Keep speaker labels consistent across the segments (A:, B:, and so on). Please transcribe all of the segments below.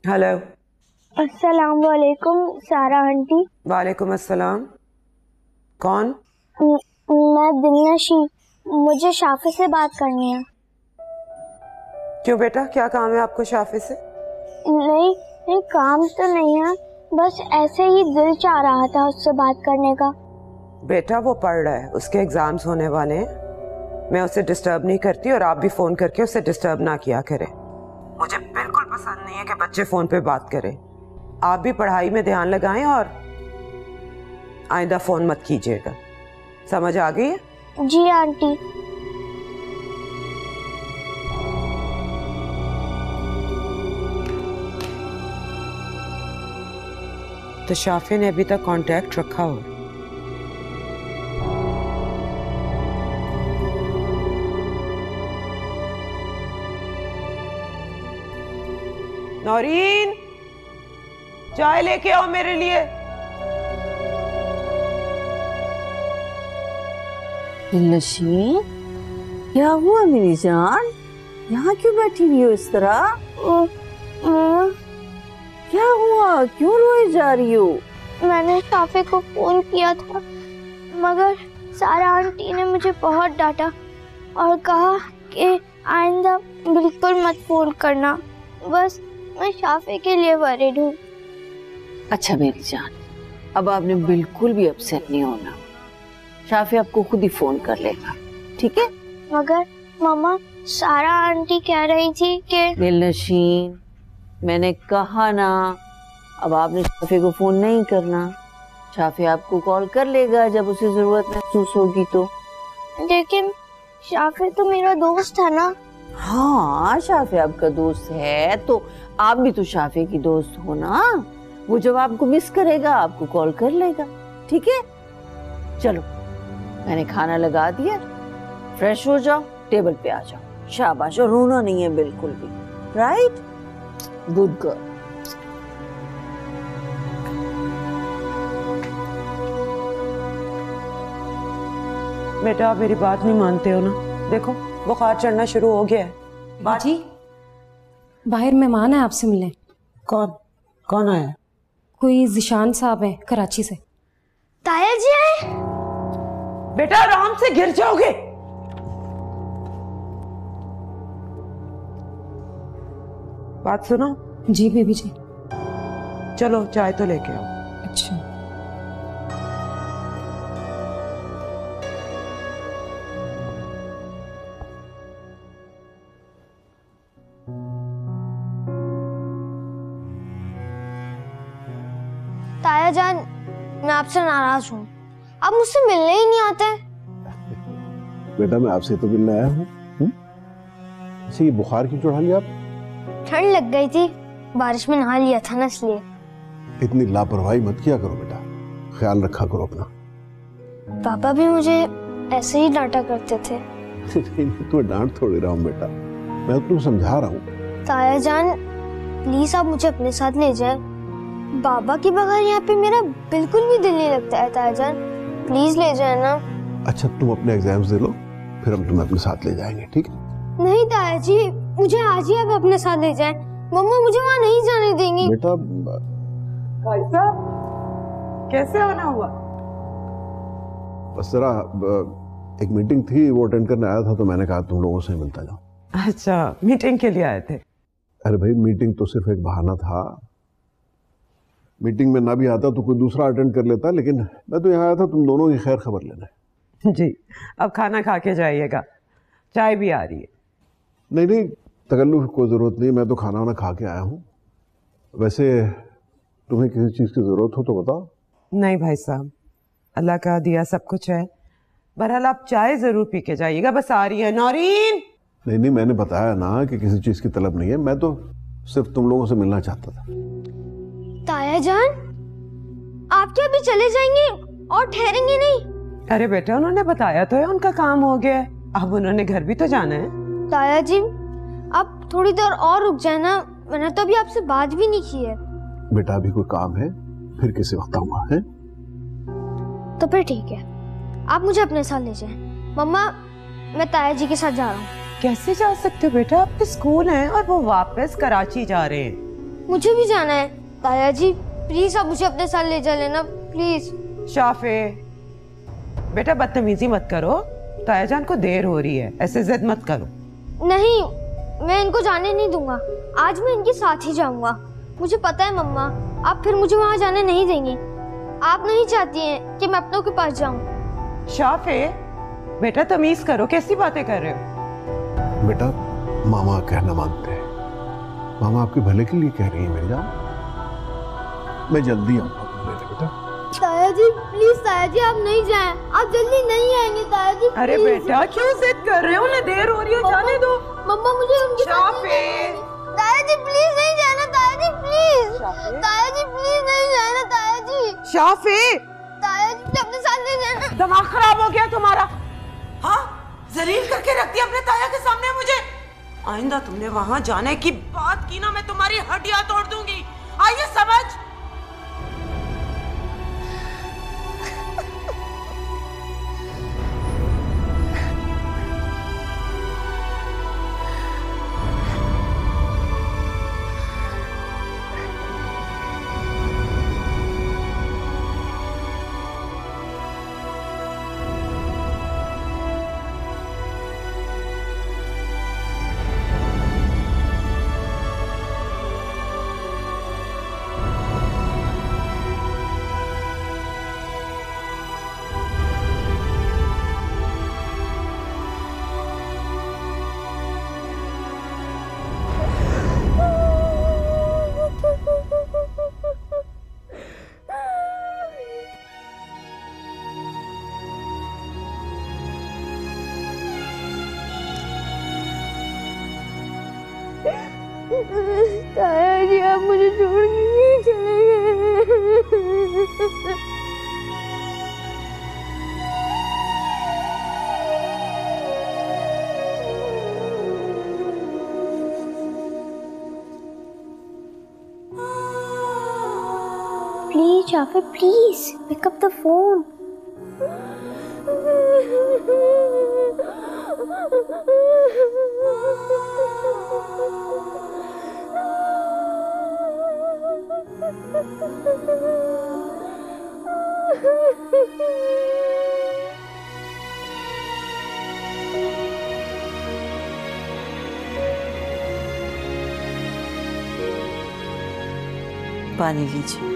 A: Hello.
B: अस्सलाम वालेकुम सारा आंटी।
A: वालेकुम अस्सलाम। कौन?
B: मैं दिलनशी, मुझे शाफी से बात करनी है।
A: क्यों बेटा, क्या काम है आपको शाफी से?
B: नहीं काम तो नहीं है, बस ऐसे ही दिल चाह रहा था उससे बात करने का।
A: बेटा वो पढ़ रहा है, उसके एग्जाम्स होने वाले हैं। मैं उसे डिस्टर्ब नहीं करती और आप भी फोन करके उसे डिस्टर्ब ना किया करें। मुझे बिल्कुल पसंद नहीं है कि बच्चे फोन पे बात करें। आप भी पढ़ाई में ध्यान लगाएं और आइंदा फोन मत कीजिएगा। समझ आ गई है?
B: जी आंटी।
A: तो शाफी ने अभी तक कांटेक्ट रखा हो? नौरीन, चाय लेके आओ मेरे लिए।
C: दिलनशी, क्या हुआ मेरी जान? यहाँ क्यों बैठी हुई हो इस तरह? क्या हुआ, क्यों रोए जा रही हो?
B: मैंने शाफी को फोन किया था, मगर सारा आंटी ने मुझे बहुत डांटा और कहा कि आइंदा बिल्कुल मत फोन करना। बस मैं शाफी के लिए वरीड हूँ।
C: अच्छा मेरी जान, अब आपने बिल्कुल भी अपसेट नहीं होना। शाफी आपको खुद ही फोन कर लेगा, ठीक है?
B: मगर मामा, सारा आंटी कह रही थी कि
C: दिलनशीन, मैंने कहा ना, अब आपने शाफी को फोन नहीं करना। शाफी आपको कॉल कर लेगा जब उसे जरूरत महसूस होगी तो।
B: लेकिन शाफी तो मेरा दोस्त है ना।
C: हाँ, शाफी आपका दोस्त है तो आप भी तो शाफी की दोस्त हो ना। वो जब आपको मिस करेगा आपको कॉल कर लेगा, ठीक है? चलो, मैंने खाना लगा दिया, फ्रेश हो जाओ, टेबल पे आ जाओ। शाबाश, और रोना नहीं है बिल्कुल भी, राइट? Good girl.
A: बेटा आप मेरी बात नहीं मानते हो ना। देखो बुखार चढ़ना शुरू हो गया है।
D: बाजी, बाहर मेहमान है आपसे मिलने।
A: कौन? कौन आया?
D: कोई जिशान साहब है कराची से।
B: ताया जी आए?
A: बेटा आराम से, गिर जाओगे। बात सुनो।
D: जी बेबी जी।
A: चलो चाय तो लेके आओ।
D: अच्छा।
B: ताया जान, मैं आपसे नाराज हूँ, आप मुझसे मिलने ही नहीं आते।
E: बेटा मैं आपसे तो मिलने आया हूँ। अच्छा ये बुखार क्यों चढ़ा लिया आप?
B: ठंड लग गई थी, बारिश में नहा लिया था ना, इसलिए।
E: इतनी लापरवाही मत किया करो बेटा, ख्याल रखा करो अपना।
B: पापा भी मुझे ऐसे ही डांटा करते थे।
E: तो डांट थोड़ी रहा हूँ बेटा, मैं तुमको समझा रहा हूँ।
B: ताया जान प्लीज आप मुझे अपने साथ ले जाएं। बाबा के बगैर यहाँ पे मेरा बिल्कुल भी दिल नहीं लगता है। ताया जान प्लीज ले जाए ना।
E: अच्छा तुम अपने एग्जाम्स दे लो, फिर हम तुम्हें अपने साथ ले जाएंगे, ठीक है?
B: नहीं ताया जी, मुझे आज ही आप अपने साथ ले जाएं। मम्मा मुझे वहाँ नहीं जाने देंगी।
E: बेटा
A: भाई साहब कैसे आना हुआ?
E: बस जरा एक मीटिंग थी, वो अटेंड करने आया था तो मैंने कहा तुम लोगों से मिलता जाऊं।
A: अच्छा मीटिंग के लिए आए थे?
E: अरे भाई मीटिंग तो सिर्फ एक बहाना था। मीटिंग में ना भी आता तो कोई दूसरा अटेंड कर लेता, लेकिन मैं तो यहाँ आया था तुम दोनों की खैर खबर लेने।
A: जी अब खाना खा के जाइएगा, चाय भी आ रही है।
E: नहीं नहीं, तकल्लुफ़ की कोई ज़रूरत नहीं, मैं तो खाना वाना खा के आया हूँ। वैसे तुम्हें किसी चीज़ की ज़रूरत हो तो बताओ।
A: नहीं भाई साहब, अल्लाह का दिया सब कुछ है। बहरहाल आप चाय जरूर पी के जाइएगा, बस आ रही है नौरीन।
E: नहीं नहीं, मैंने बताया ना कि किसी चीज़ की तलब नहीं है, मैं तो सिर्फ तुम लोगों से मिलना चाहता था।
B: ताया जान आप क्या अभी चले जाएंगे और ठहरेंगे नहीं?
A: अरे बेटा उन्होंने बताया तो है, उनका काम हो गया है, अब उन्होंने घर भी तो जाना है।
B: ताया जी आप थोड़ी देर और रुक जाए ना, मैंने तो अभी आपसे बात भी नहीं की है।
E: बेटा अभी कोई काम है, फिर किसी वक्त आऊंगा। है
B: तो फिर ठीक है, आप मुझे अपने साथ ले जाएं। मम्मा मैं ताया जी के साथ जा रहा हूँ।
A: कैसे जा सकते हो बेटा, आपके स्कूल हैं और वो वापस कराची जा रहे हैं।
B: मुझे भी जाना है। ताया जी प्लीज आप मुझे अपने साथ ले जा लेना प्लीज।
A: शाफे बेटा बदतमीजी मत करो, ताया जान को देर हो रही है, ऐसे जिद मत करो।
B: नहीं, मैं इनको जाने नहीं दूंगा। आज मैं इनके साथ ही जाऊंगा। मुझे पता है मम्मा, आप फिर मुझे वहां जाने नहीं देंगी। आप नहीं चाहती हैं कि मैं अपनों के पास जाऊं।
A: शाफे बेटा तमीज करो, कैसी बातें कर रहे हो?
E: बेटा मामा कहना मानते हैं, मामा आपके भले के लिए कह रही है मेरी जान। मैं जल्दी आऊंगा तुम्हें बेटा।
B: ताया जी प्लीज, ताया जी आप नहीं जाएं, आप जल्दी नहीं आएंगे ताया जी।
A: अरे बेटा क्यों जिद कर रहे हो, उन्हें देर हो रही है, जाने दो।
B: मम्मा मुझे उनके साथ
A: शाफे
B: ताया जी प्लीज नहीं जाना, ताया जी प्लीज। ताया जी प्लीज नहीं जाना, ताया जी।
A: शाफे
B: ताया जी अपने साथ नहीं जाना।
A: दिमाग खराब हो गया तुम्हारा? हाँ, जलील करके रख दिया अपने ताया के सामने मुझे। आइंदा तुमने वहां जाने की बात की ना, मैं तुम्हारी हड्डियां तोड़ दूंगी। आइए समझ।
B: ताया जी आप मुझे छोड़ के नहीं चले गए। प्लीज शाफे please pick up the phone.
C: पानी लीजिए।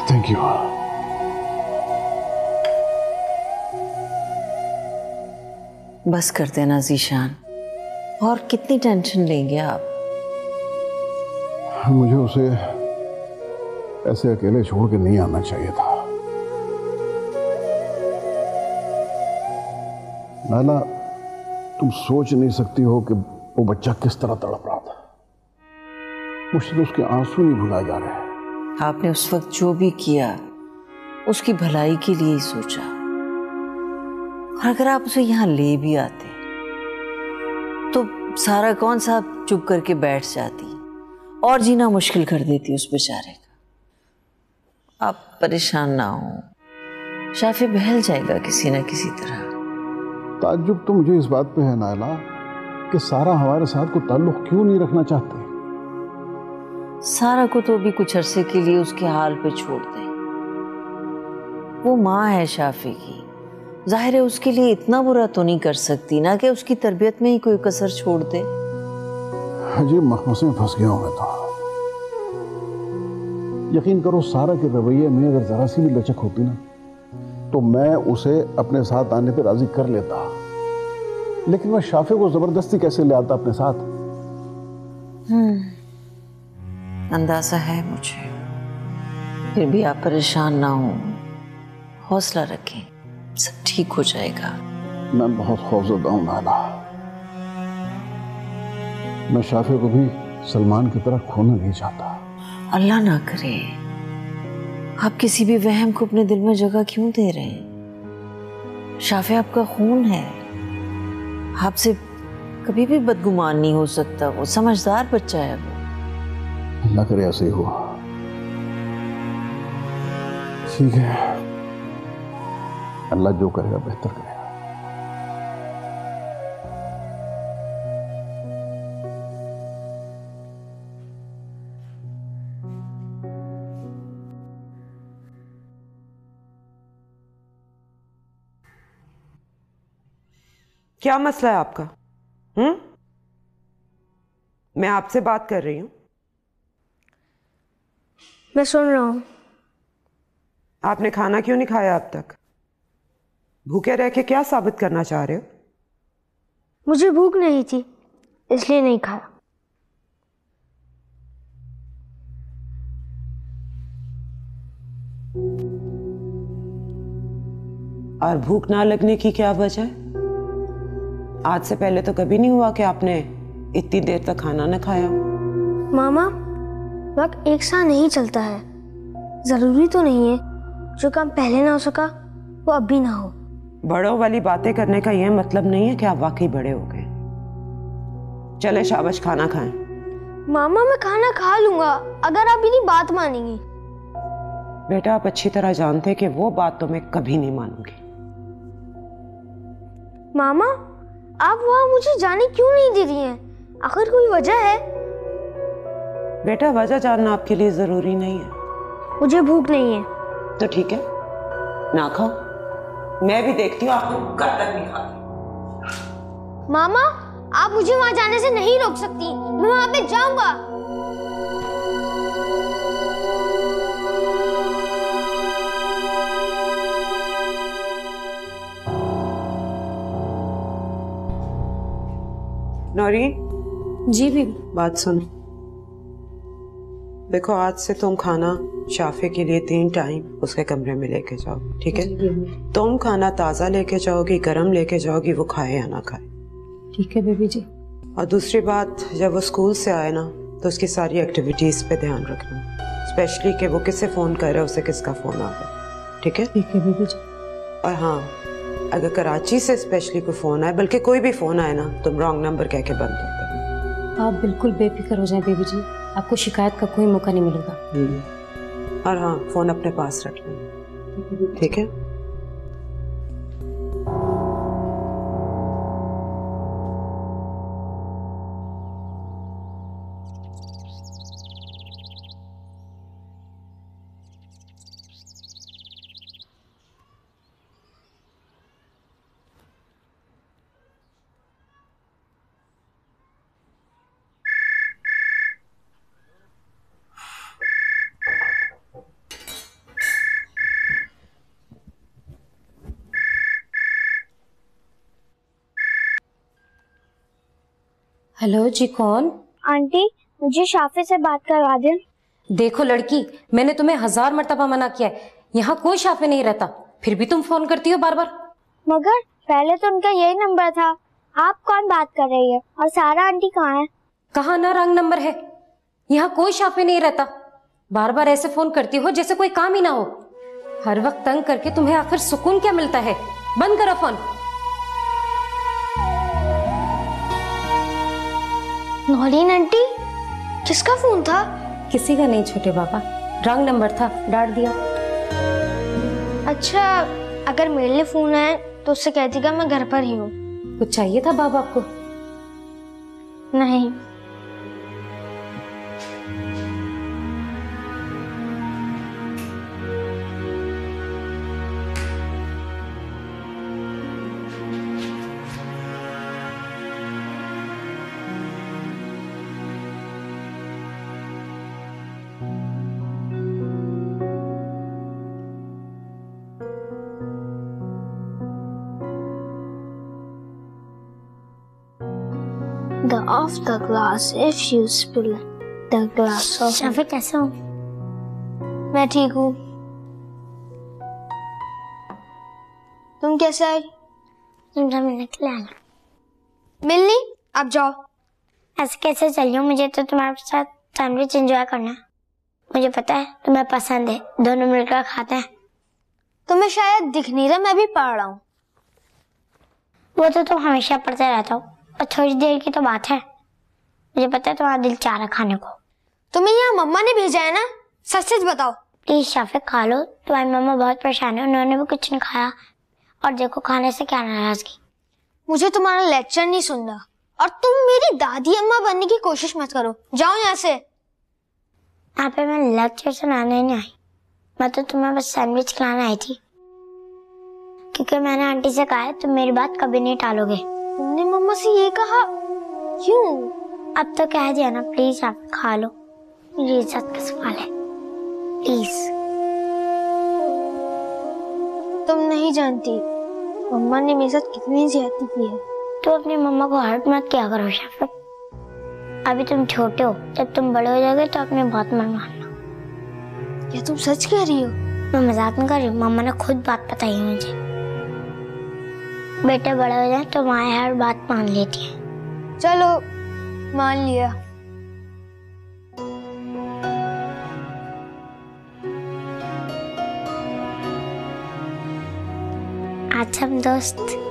E: Thank you.
C: बस कर देना जीशान, और कितनी टेंशन लेंगे आप?
E: मुझे उसे ऐसे अकेले छोड़ के नहीं आना चाहिए था। नाला, तुम सोच नहीं सकती हो कि वो बच्चा किस तरह तड़प रहा था। मुझसे तो उसके आंसू नहीं भुलाए जा रहे।
C: आपने उस वक्त जो भी किया उसकी भलाई के लिए ही सोचा, और अगर आप उसे यहाँ ले भी आते तो सारा कौन साहब चुप करके बैठ जाती और जीना मुश्किल कर देती उस बेचारे का। आप परेशान ना हो, शाफी बहल जाएगा किसी ना किसी तरह।
E: ताज्जुब तो मुझे इस बात पे है नायला कि सारा हमारे साथ को ताल्लुक क्यों नहीं रखना चाहते।
C: सारा को तो भी कुछ अरसे के लिए उसके हाल पे छोड़ दें। वो माँ है शाफी की, जाहिर है उसके लिए इतना बुरा तो नहीं कर सकती ना कि उसकी तरबियत में ही कोई कसर छोड़ दे।
E: अजीब मखमसे में फंस गया हूं मैं तो। यकीन करो, सारा के रवैये में अगर जरा सी भी लचक होती ना तो मैं उसे अपने साथ आने पे राजी कर लेता, लेकिन मैं शाफी को जबरदस्ती कैसे ले आता अपने साथ।
C: अंदाजा है मुझे, फिर भी आप परेशान ना हो, हौसला रखें, सब ठीक हो जाएगा।
E: मैं बहुत खौफजदा हूं नाला। मैं शाफी को भी सलमान की तरह खोना नहीं चाहता।
C: अल्लाह ना करे, आप किसी भी वहम को अपने दिल में जगह क्यों दे रहे हैं? शाफी आपका खून है, आपसे कभी भी बदगुमान नहीं हो सकता। वो समझदार बच्चा है। वो
E: अल्लाह करे ऐसे ही हुआ। ठीक है, अल्लाह जो करेगा बेहतर करेगा।
A: क्या मसला है आपका? मैं आपसे बात कर रही हूँ।
B: मैं सुन रहा हूँ।
A: आपने खाना क्यों नहीं खाया अब तक? भूखे रह के क्या साबित करना चाह रहे हो?
B: मुझे भूख नहीं थी, इसलिए नहीं खाया।
A: और भूख ना लगने की क्या वजह है? आज से पहले तो कभी नहीं हुआ कि आपने इतनी देर तक खाना न खाया।
B: मामा, वक्त एक साथ नहीं चलता है। जरूरी तो नहीं है जो काम पहले ना हो सका वो अब भी ना हो।
A: बड़ों वाली बातें करने का यह मतलब नहीं है कि आप वाकई बड़े हो गए। चले शाबाश, खाना खाएं।
B: मामा, मैं खाना खा लूंगा अगर आप मेरी बात मानेंगी।
A: बेटा, आप अच्छी तरह जानते हैं कि वो बात तो मैं कभी नहीं मानूंगी।
B: मामा, आप वहाँ मुझे जाने क्यों नहीं दे रही हैं? आखिर कोई वजह है?
A: बेटा, वजह जानना आपके लिए जरूरी नहीं है।
B: मुझे भूख नहीं है।
A: तो ठीक है, ना खाओ। मैं भी देखती हूँ आपको कब तक नहीं खाती।
B: मामा, आप मुझे वहाँ जाने से नहीं रोक सकती। मैं वहाँ पे जाऊंगा।
A: नौरीन,
D: जी भी।
A: बात सुन। देखो, आज से तुम खाना शाफे के लिए 3 टाइम उसके कमरे में लेके जाओ, ठीक है? तुम खाना ताज़ा लेके जाओगी, गरम लेके जाओगी, वो खाए या ना खाए।
D: ठीक है बेबी जी।
A: और दूसरी बात, जब वो स्कूल से आए ना तो उसकी सारी एक्टिविटीज़ पे ध्यान रखना, स्पेशली कि वो किससे फ़ोन कर रहा है, उसे किसका फ़ोन आ रहा है, ठीक है?
D: ठीक है बेबी जी।
A: और हाँ, अगर कराची से स्पेशली कोई फ़ोन आए, बल्कि कोई भी फ़ोन आए ना, तुम रॉन्ग नंबर कह के बंद कर देना।
D: आप बिल्कुल बेफिक्र हो जाएं बेबी जी, आपको शिकायत का कोई मौका नहीं मिलेगा।
A: और हाँ, फ़ोन अपने पास रख लेना, ठीक है?
D: हेलो जी, कौन?
B: आंटी, मुझे शाफे से बात करवा दें।
D: देखो लड़की, मैंने तुम्हें 1000 मर्तबा मना किया है, यहाँ कोई शाफे नहीं रहता, फिर भी तुम फोन करती हो बार बार।
B: मगर पहले तो उनका यही नंबर था। आप कौन बात कर रही है? और सारा आंटी कहाँ है?
D: कहाँ ना रंग नंबर है, यहाँ कोई शाफे नहीं रहता। बार बार ऐसे फोन करती हो जैसे कोई काम ही ना हो। हर वक्त तंग करके तुम्हें आखिर सुकून क्या मिलता है? बंद करो फोन।
B: नौरीन आंटी, किसका फोन था?
D: किसी का नहीं छोटे बाबा, रंग नंबर था, डांट दिया।
B: अच्छा, अगर मेरे लिए फोन आए तो उससे कहती कि मैं घर पर ही हूँ।
D: कुछ चाहिए था बाबा आपको?
B: नहीं। The off the glass if you spill the glass of. Shafey, कैसे हो? मैं ठीक हूँ। तुम कैसे आई? तुमसे मिलने के लिए आया। मिलनी? अब जाओ। ऐसे कैसे चली हूँ? मुझे तो तुम्हारे साथ सैंडविच एंजॉय करना है। मुझे पता है तुम्हें पसंद है, दोनों मिलकर खाते हैं। तुम्हें शायद दिख नहीं रहा, मैं भी पढ़ रहा हूँ। वो तो तुम हमेशा पढ़ते रहता हो, और थोड़ी देर की तो बात है। मुझे पता है तुम्हारा दिल चाह रहा खाने को। तुम्हें यहाँ मम्मा ने भेजा है ना? सच सच बताओ। प्लीज शाफे, खा लो, तुम्हारी मम्मा बहुत परेशान है, उन्होंने भी कुछ नहीं खाया। और देखो, खाने से क्या नाराजगी। मुझे तुम्हारा लेक्चर नहीं सुनना, और तुम मेरी दादी अम्मा बनने की कोशिश मत करो। जाओ यहाँ से। यहाँ पे मैं लेक्चर सुनाने नहीं आई, मैं तो तुम्हें बस सैंडविच खिलाने आई थी, क्योंकि मैंने आंटी से कहा है तुम मेरी बात कभी नहीं टालोगे। तुमने मम्मा से ये कहा क्यों? अब तो कह दिया ना, प्लीज आप खा लो, मेरी इज्जत का सवाल है, प्लीज। तुम नहीं जानती मम्मा ने मेरे साथ कितनी ज्यादती की है। तो अपनी मम्मा को हर्ट मत किया करो शाफिक, अभी तुम छोटे हो, जब तुम बड़े हो जाओगे तो अपनी बात मत मानना। क्या तुम सच कह रही हो? मैं मजाक नहीं कर रही हूँ, मम्मा ने खुद बात बताई है मुझे। बेटे बड़े हो जाए तो माँ हर बात मान लेती है। चलो मान लिया। आज हम दोस्त।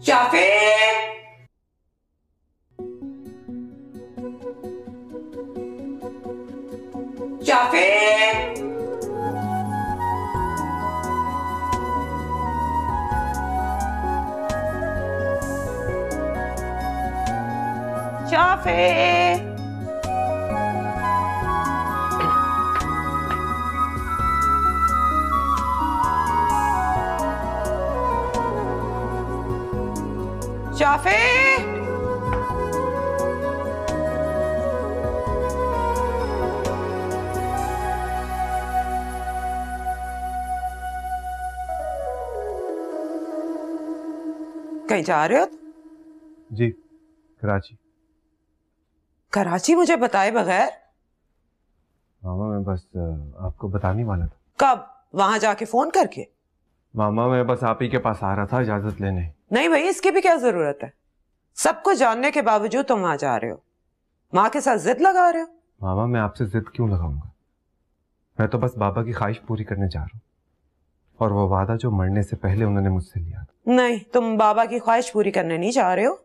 A: शाफी, शाफी, शाफी। शाफी, कहीं जा रहे हो?
F: जी, कराची।
A: कराची मुझे बताए बगैर?
F: मामा मैं बस आपको बताने वाला था।
A: कब? वहां जाके फोन करके?
F: मामा मैं बस आप ही के पास आ रहा था इजाजत लेने।
A: नहीं भाई, इसकी भी क्या जरूरत है? सब कुछ जानने के बावजूद तुम वहां जा रहे हो, माँ के साथ जिद लगा रहे हो।
F: मामा मैं आपसे जिद क्यों लगाऊंगा? मैं तो बस बाबा की ख्वाहिश पूरी करने जा रहा हूँ, और वो वादा जो मरने से पहले उन्होंने मुझसे लिया था।
A: नहीं, तुम बाबा की ख्वाहिश पूरी करने नहीं जा रहे हो,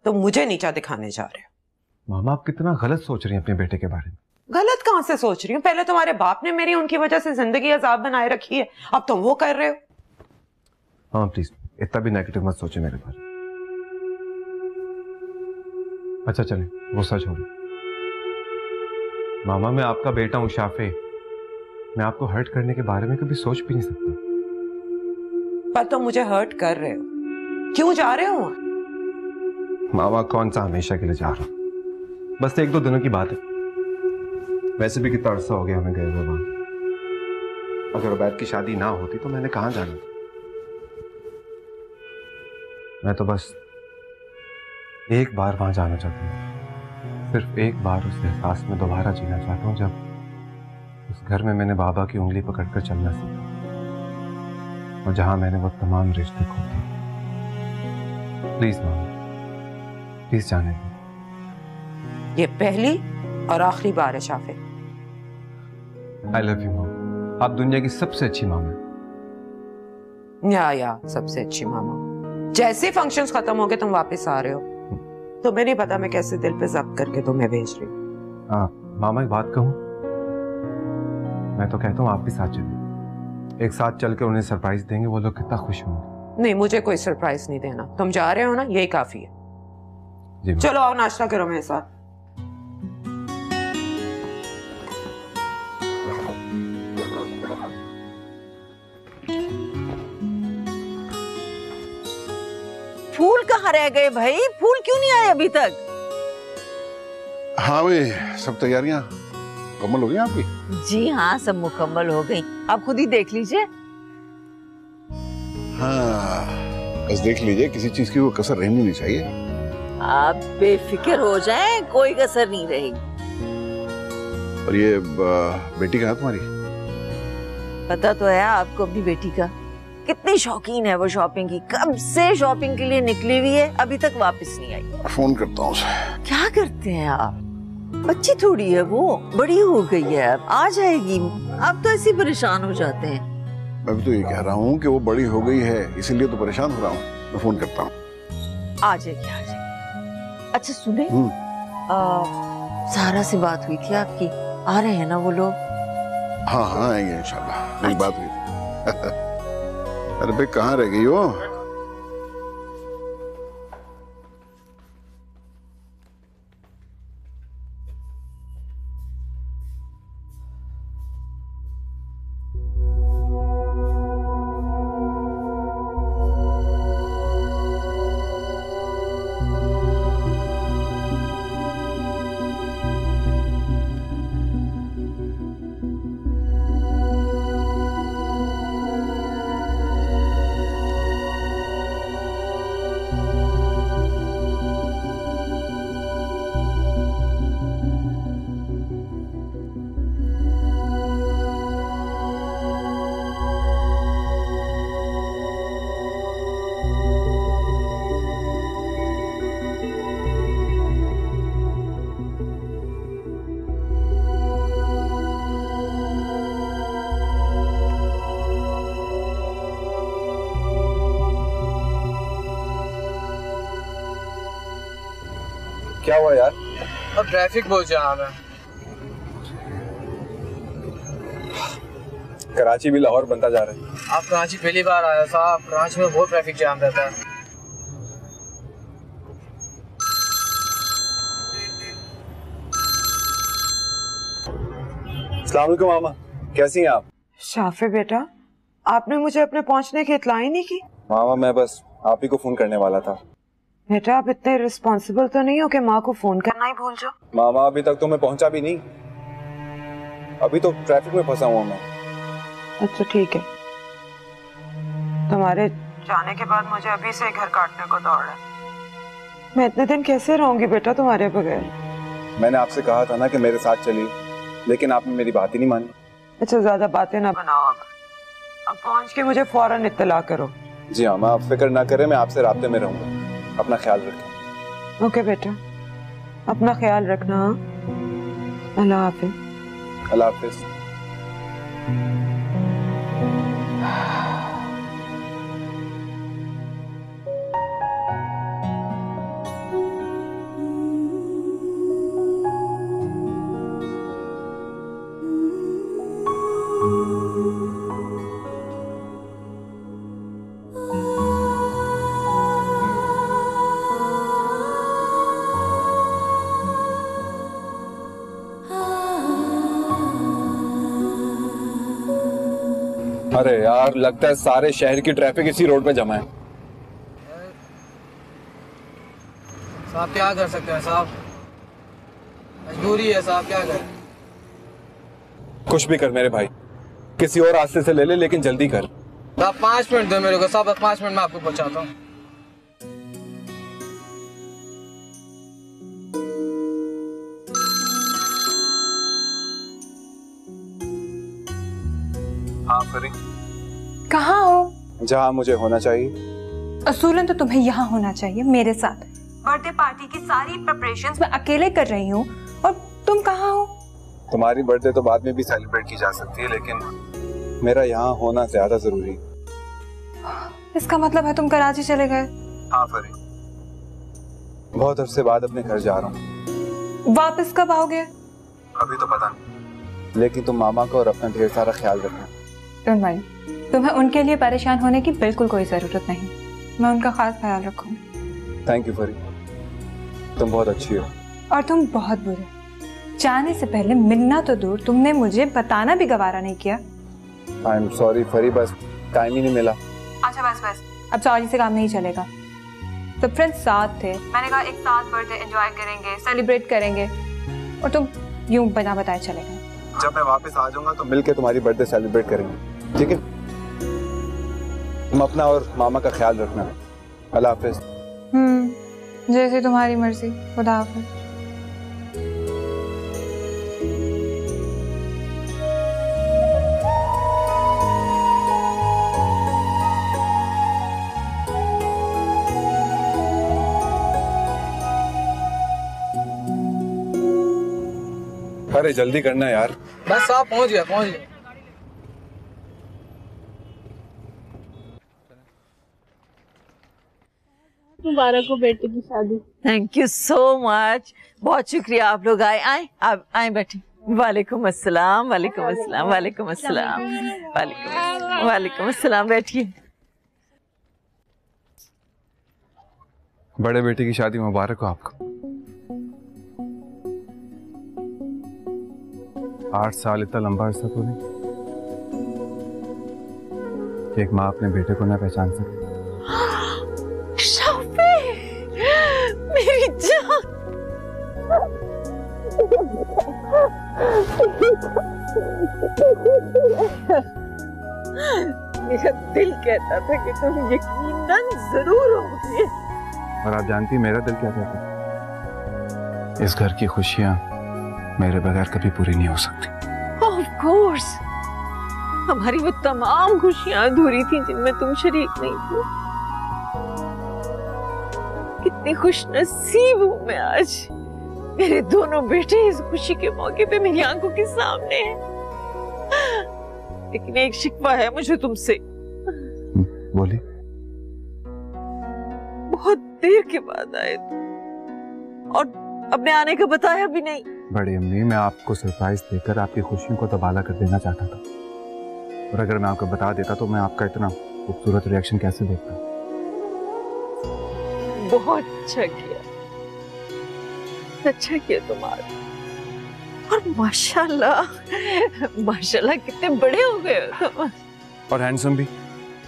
A: तुम मुझे नीचा दिखाने जा रहे हो।
F: मामा आप कितना गलत सोच रही हैं अपने बेटे के बारे में।
A: गलत कहां से सोच रही हूँ? पहले तुम्हारे बाप ने मेरी उनकी वजह से जिंदगी अजाब बनाए रखी है, अब तुम वो कर रहे हो।
F: हाँ प्लीज, इतना भी नेगेटिव मत सोचे मेरे बारे में। अच्छा चले, गुस्सा छोड़िए। मामा मैं आपका बेटा हूं शाफे, मैं आपको हर्ट करने के बारे में कभी सोच भी नहीं सकता।
A: पर तुम मुझे हर्ट कर रहे हो। क्यों जा रहे हो?
F: मामा कौन सा हमेशा के लिए जा रहा हूं, बस 1-2 दिनों की बात है। वैसे भी कितना अरसा हो गया हमें गए हुए वहां। अगर उबैद की शादी ना होती तो मैंने कहां जाना था। मैं तो बस एक बार वहां जाना चाहता हूँ, सिर्फ एक बार उस एहसास में दोबारा जीना चाहता हूँ जब उस घर में मैंने बाबा की उंगली पकड़कर चलना सीखा, और जहां मैंने वो तमाम रिश्ते खो दिए। प्लीज मामा, प्लीज जाने दो।
A: ये पहली और आखिरी बार है शाफे।
F: आई लव यू मामा, आप दुनिया की सबसे अच्छी मामा है।
A: या सबसे अच्छी मामा। जैसे फंक्शंस खत्म हो गए तुम वापस आ रहे हो, तुम्हें नहीं पता मैं कैसे दिल पे जब्त करके तुम्हें भेज रही हूँ।
F: मामा एक बात कहूं, मैं तो कहता हूँ आप भी साथ चलिए, एक साथ चल के उन्हें सरप्राइज देंगे, वो लोग कितना खुश होंगे।
A: नहीं, मुझे कोई सरप्राइज नहीं देना, तुम जा रहे हो ना, यही काफी है।
F: जी
A: चलो आओ नाश्ता करो मेरे साथ।
C: फूल कहाँ रह गए भाई? फूल क्यों नहीं आए अभी तक?
E: हाँ भाई, सब तैयारियां मुकम्मल हो गई आपकी?
C: जी हाँ, सब मुकम्मल हो गई, आप खुद ही देख लीजिए।
E: हाँ, बस देख लीजिए, किसी चीज की वो कसर रहनी नहीं चाहिए।
C: आप बेफिक्र हो जाएं, कोई कसर नहीं रहेगी।
E: और ये बेटी कहाँ है तुम्हारी?
C: पता तो है आपको अपनी बेटी का, कितनी शौकीन है वो शॉपिंग की, कब से शॉपिंग के लिए निकली हुई है, अभी तक वापस नहीं आई।
E: फोन करता हूँ उसे।
C: क्या करते हैं आप? बच्ची थोड़ी है वो, बड़ी हो गई है, अब आ जाएगी। आप तो ऐसे परेशान हो जाते हैं।
E: मैं भी तो ये कह रहा हूँ कि वो बड़ी हो गई है, इसीलिए तो परेशान हो रहा हूँ। मैं फोन करता हूँ।
C: आ जाएगी, आ जाएगी। अच्छा सुने, सारा से बात हुई थी आपकी? आ रहे हैं ना वो लोग?
E: हाँ हाँ आएंगे इंशाल्लाह। मेरी बात हुई थी। अरे भाई कहाँ रह गई हो?
F: क्या हुआ यार?
G: अब ट्रैफिक बहुत जाम है।
F: कराची भी लाहौर बनता जा रहा है।
G: आप कराची पहली बार आया साहब, कराची में बहुत ट्रैफिक जाम रहता है।
F: अस्सलाम वालेकुम मामा, कैसी हैं आप?
A: शाफे बेटा, आपने मुझे अपने पहुंचने की इत्तला ही नहीं की।
F: मामा मैं बस आप ही को फोन करने वाला था।
A: बेटा आप इतने रिस्पॉन्सिबल तो नहीं हो कि माँ को फोन करना ही भूल जाओ।
F: मामा अभी तक तो मैं पहुंचा भी नहीं, अभी तो ट्रैफिक में फंसा हुआ मैं।
A: अच्छा ठीक है, तुम्हारे जाने के बाद मुझे अभी से घर काटने को दौड़ है। मैं इतने दिन कैसे रहूंगी बेटा तुम्हारे बगैर।
F: मैंने आपसे कहा था ना कि मेरे साथ चलिए, लेकिन आपने मेरी बात ही नहीं मानी।
A: अच्छा ज्यादा बातें ना बनाओ, अब पहुंच के मुझे फौरन इत्तला करो।
F: जी हाँ, आप फिक्र ना करें, मैं आपसे राब्ते में रहूंगा। अपना ख्याल रखें।
A: ओके बेटा, अपना ख्याल रखना। अल्लाह हाफिज।
F: अल्लाह हाफिज। अरे यार, लगता है सारे शहर की ट्रैफिक इसी रोड पे जमा है।
G: साहब क्या कर सकते हैं साहब, मजबूरी है साहब, क्या करें।
F: कुछ भी कर मेरे भाई, किसी और रास्ते से ले ले, लेकिन जल्दी कर।
G: साहब 5 मिनट दो मेरे को साहब, 5 मिनट में आपको पहुंचाता हूँ।
F: हाँ फरी,
H: कहाँ हो?
F: जहाँ मुझे होना चाहिए।
H: असूलन तो तुम्हें यहाँ होना चाहिए मेरे साथ। बर्थडे पार्टी की सारी प्रिपरेशंस मैं अकेले कर रही हूँ और तुम कहाँ हो?
F: तुम्हारी बर्थडे तो बाद में भी सेलिब्रेट की जा सकती है, लेकिन मेरा यहाँ होना ज्यादा जरूरी है।
H: इसका मतलब है तुम कराची चले गए?
F: हाँ फरी, बहुत अरसे बाद अपने घर जा रहा हूँ।
H: वापस कब आओगे?
F: अभी तो पता नहीं, लेकिन तुम मामा को और अपना ढेर सारा ख्याल रखना।
H: डोंट वरी, तुम्हें उनके लिए परेशान होने की बिल्कुल कोई जरूरत नहीं। मैं उनका खास ख्याल रखूंगी।
F: थैंक यू फरी, तुम बहुत अच्छी हो।
H: और तुम बहुत बुरे। जाने से पहले मिलना तो दूर, तुमने मुझे बताना भी गवारा नहीं किया।
F: आई एम सॉरी फरी, बस टाइम ही नहीं मिला।
H: अच्छा बस, अब सॉरी से काम नहीं चलेगा। तो फ्रेंड्स साथ थे, मैंने कहा एक साथ बर्थडे एंजॉय करेंगे, सेलिब्रेट करेंगे, और तुम यूं बिना बताए चले गए।
F: जब मैं वापस आ जाऊंगा तो मिलके तुम्हारी बर्थडे सेलिब्रेट करेंगे, ठीक है? तुम अपना और मामा का ख्याल रखना। अल्लाह हाफिज।
H: जैसे तुम्हारी मर्जी। खुदा हाफिज।
F: अरे जल्दी करना यार।
G: बस साहब पहुंच गया।
I: मुबारक हो बेटे की शादी।
C: थैंक यू सो मच, बहुत शुक्रिया आप लोग आए। आए आप आए बैठे। वालेकुम अस्सलाम, वालेकुम अस्सलाम, वालेकुम अस्सलाम, वालेकुम अस्सलाम। बैठिए।
F: बड़े बेटे की शादी मुबारक हो आपको। 8 साल इतना लंबा अरसा तो नहीं कि एक माँ अपने बेटे को ना पहचान सके।
C: शाफी, मेरी जान। मेरा दिल कहता था कि तुम यकीनन जरूर होगे।
F: और आप जानती मेरा दिल क्या कहता है? इस घर की खुशियां मेरे बगैर कभी पूरी नहीं हो सकती।
C: ऑफ कोर्स, हमारी वो तमाम खुशियां अधूरी थी जिनमें तुम शरीक नहीं थे। कितनी खुश नसीब हूं मैं आज, मेरे दोनों बेटे इस खुशी के मौके पे मेरी आंखों के सामने हैं। लेकिन एक शिकवा है मुझे तुमसे।
F: बोली।
C: बहुत देर के बाद आए और अपने आने का बताया भी नहीं।
F: बड़ी अम्मी, मैं आपको सरप्राइज देकर आपकी खुशियों को तबाला कर देना चाहता था, और अगर मैं आपको बता देता तो मैं आपका इतना खूबसूरत रिएक्शन कैसे देखता।
C: बहुत अच्छा किया, अच्छा किया तुम्हारा। और माशाल्लाह, माशाल्लाह कितने बड़े हो गए हो तुम।
F: और हैंडसम भी।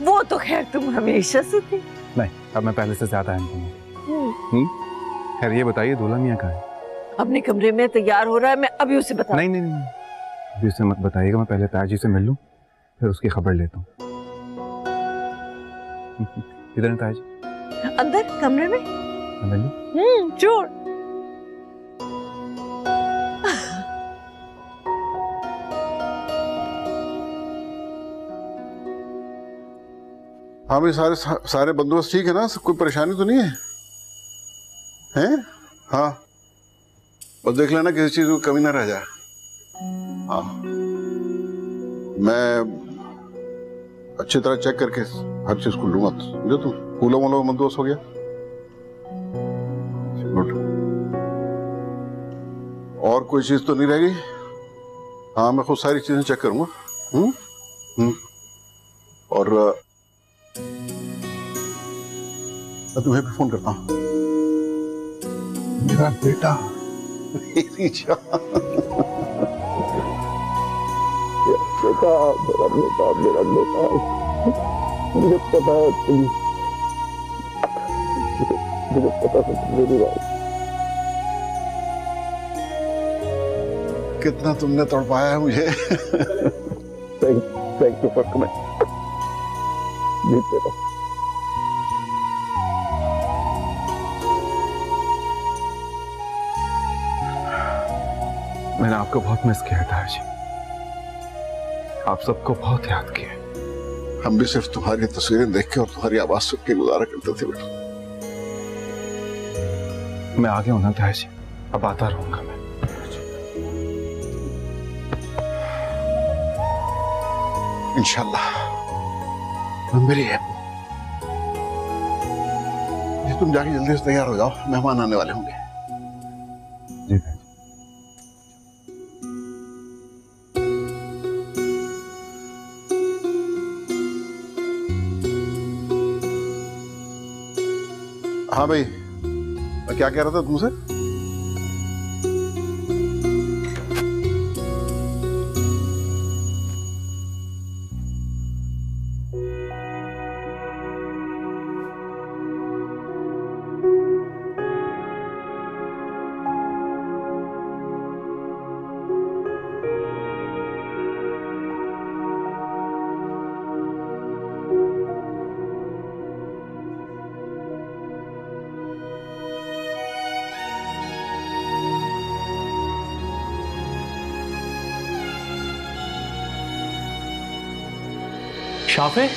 C: वो तो खैर तुम हमेशा से थे।
F: नहीं, अब मैं पहले से ज्यादा हैंडसम हूँ। खैर ये बताइए, दूल्हा मियाँ कहाँ है?
C: अपने कमरे में तैयार हो रहा है, मैं अभी उसे बता।
F: नहीं नहीं नहीं, अभी उसे मत बताइएगा। मैं पहले ताज जी से मिल लूं, फिर उसकी खबर लेता हूँ। इधर है ताज।
C: अंदर कमरे में।
F: मिल लूं?
C: जोर।
E: हाँ भाई, सारे बंदोबस्त ठीक है ना? कोई परेशानी तो नहीं है? हैं? हाँ, बस देख लेना किसी चीज को कमी ना रह जाए। हाँ, मैं अच्छी तरह चेक करके हर चीज को लूंगा। जो तुम फूलों वूलों का बंदोबस्त हो गया? गुड। और कोई चीज तो नहीं रहेगी? हाँ, मैं खुद सारी चीजें चेक करूंगा। और मैं तुम्हें भी फोन करता हूँ। मेरा बेटा, मेरी जान, बेटा, मेरा बेटा, मेरा बेटा, मुझे पता है मुझे पता है मेरी बात। कितना तुमने तड़पाया है मुझे। Thank you for coming. जीते रहो।
F: मैंने आपको बहुत मिस किया ताज जी, आप सबको बहुत याद किया।
E: हम भी सिर्फ तुम्हारी तस्वीरें देख के और तुम्हारी आवाज सुन के गुजारा करते थे बेटा।
F: मैं आ गया हूं ना ताज जी, अब आता रहूंगा मैं।
E: इंशाल्लाह। मेरी है, तुम जाके जल्दी से तैयार हो जाओ, मेहमान आने वाले होंगे।
F: जी ताज।
E: हाँ भाई, मैं क्या कह रहा था तुमसे?
J: शाफे,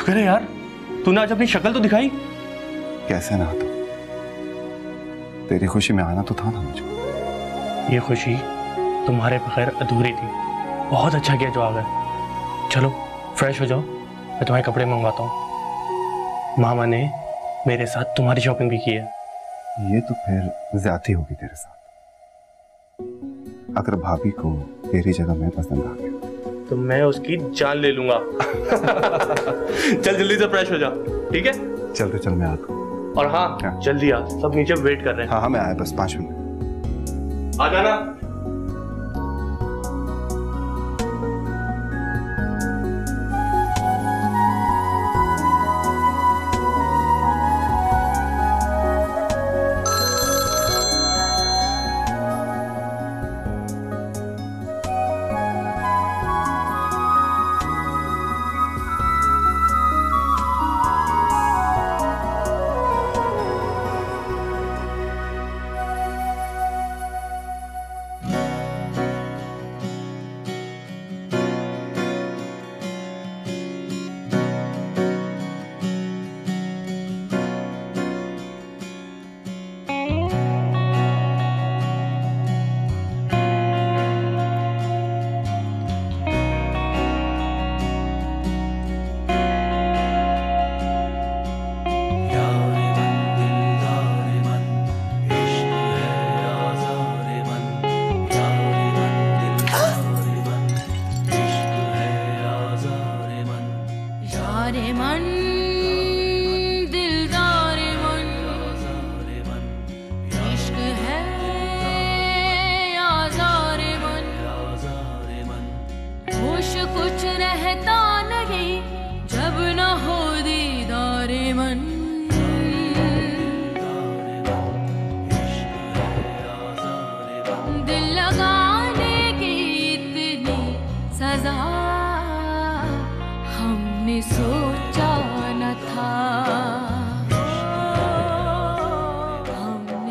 I: शुक्र है यार, तूने आज अपनी शक्ल तो दिखाई।
F: कैसे ना आता, तेरी खुशी में आना तो था ना मुझे।
I: ये खुशी तुम्हारे बगैर अधूरी थी। बहुत अच्छा किया जो आ गए। चलो फ्रेश हो जाओ, मैं तुम्हारे कपड़े मंगवाता हूँ। मामा ने मेरे साथ तुम्हारी शॉपिंग भी की है।
F: ये तो फिर ज्यादती होगी तेरे साथ। अगर भाभी को तेरी जगह मैं पसंद आ गया
I: तो मैं उसकी जान ले लूंगा। चल जल्दी से फ्रेश हो जा, ठीक है?
F: चलते चल मैं आता हूँ।
I: और हाँ जल्दी आ, सब नीचे वेट कर रहे हैं।
F: हाँ मैं आया, बस 5 मिनट।
I: आ जाना।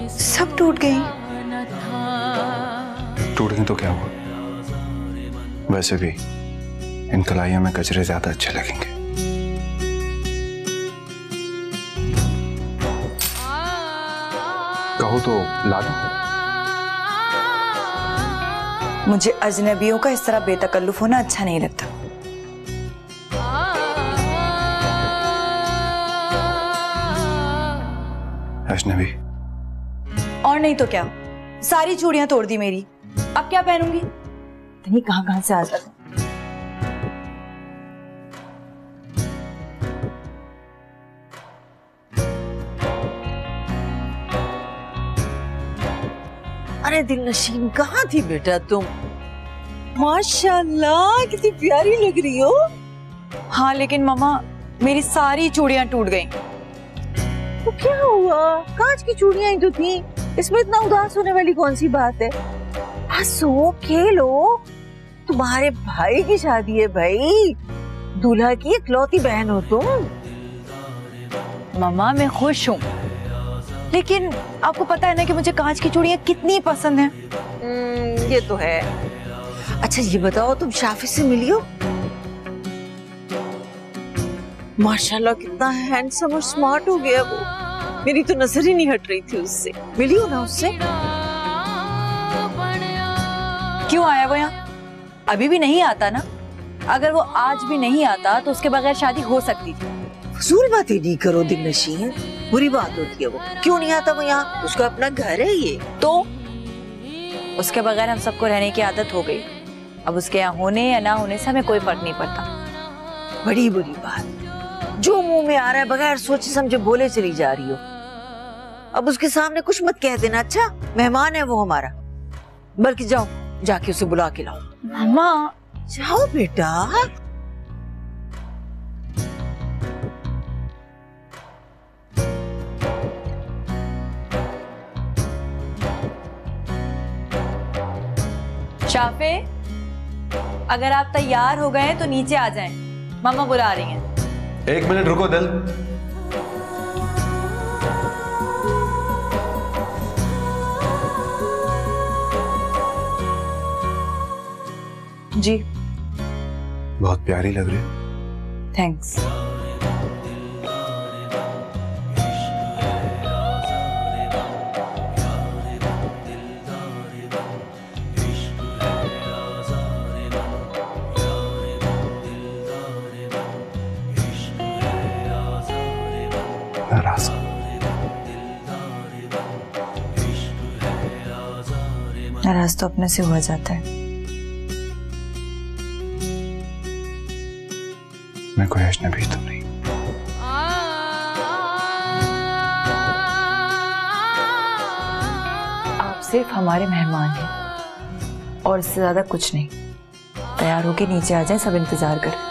H: सब टूट गई।
F: टूटने तो क्या हुआ, वैसे भी इन कलाइयों में गजरे ज्यादा अच्छे लगेंगे। कहो तो ला दो।
H: मुझे अजनबियों का इस तरह बेतकल्लुफ होना अच्छा नहीं लगता।
F: अजनबी?
H: और नहीं तो क्या, सारी चूड़ियां तोड़ दी मेरी। अब क्या पहनूंगी? इतनी कहां से आ जाती।
C: अरे दिलनशीन कहाँ थी बेटा तुम? माशाल्लाह कितनी प्यारी लग रही हो।
H: हाँ लेकिन मामा मेरी सारी चूड़ियां टूट गईं।
C: तो क्या हुआ? कांच की चूड़ियां ही तो थी, इसमें इतना उदास होने वाली कौन सी बात है? हंसो खेलो, तुम्हारे भाई की शादी है भाई, दूल्हा की इकलौती बहन हो तुम।
H: मामा मैं खुश हूँ, लेकिन आपको पता है ना कि मुझे कांच की चूड़ियां कितनी पसंद हैं।
C: ये तो है। अच्छा ये बताओ, तुम शाफी से मिली हो? माशाल्लाह कितना हैंडसम और स्मार्ट हो गया वो। मेरी तो नजर ही नहीं हट रही थी उससे। मिली हो ना उससे?
H: क्यों आया वो यहाँ? अभी भी नहीं आता ना। अगर वो आज भी नहीं आता तो उसके बगैर शादी हो सकती थी।
C: फजूल बातें नहीं करो दिलनशीन, बुरी बात होती है वो। क्यों नहीं आता वो यहाँ? उसका अपना घर है ये।
H: तो उसके बगैर हम सबको रहने की आदत हो गई। अब उसके यहाँ होने या ना होने से हमें कोई फर्क नहीं पड़ता।
C: बड़ी बुरी बात, जो मुंह में आ रहा है बगैर सोचे समझे बोले चली जा रही हो। अब उसके सामने कुछ मत कह देना, अच्छा? मेहमान है वो हमारा। बल्कि जाओ जाके उसे बुला के लाओ।
H: मामा
C: जाओ बेटा।
H: शाफे, अगर आप तैयार हो गए तो नीचे आ जाएं, मामा बुला रही हैं।
F: 1 मिनट रुको दिल।
H: जी
F: बहुत प्यारी लग रही है।
H: थैंक्स। नाराज तो अपने से हुआ जाता है।
F: मैं कोई अजनबी तो नहीं।
H: आप सिर्फ हमारे मेहमान हैं और इससे ज्यादा कुछ नहीं। तैयार होके नीचे आ जाएं, सब इंतजार कर।